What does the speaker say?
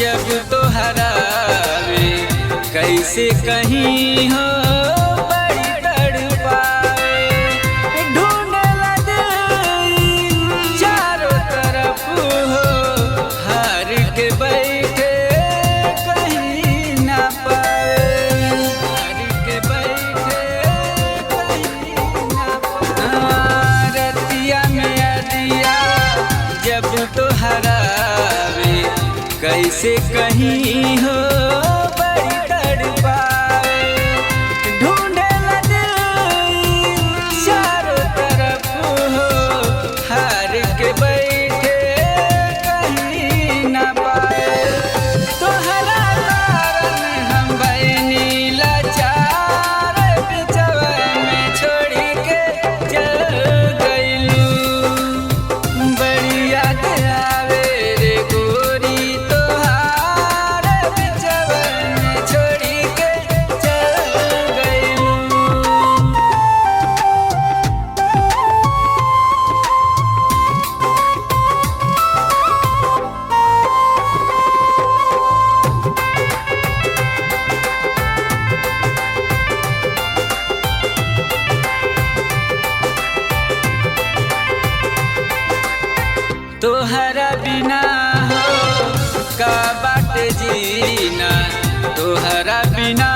जब तोहरावे कैसे कहीं हो बड़ी तड़पावे। ढूंढला दिल चारों तरफ हो हार के बैठे कहीं ना पावे। हार के बैठे कहीं ना पावे। रतिया में अदिया जब तोहरावे कैसे कहीं हो बड़ी तड़पावे। ढूंढला दिल चारों तरफ हो हार के बैठे कहीं ना पाए। तोहरा कारण हम बनी लाचार बिचवा में छोड़ी के चल गइलू। बड़ी याद आवे रे गोरी तोहार बिचवा में छोड़ी के चल गइलू। तोहरा बिना हो का बाटे जीना, तोहरा बिना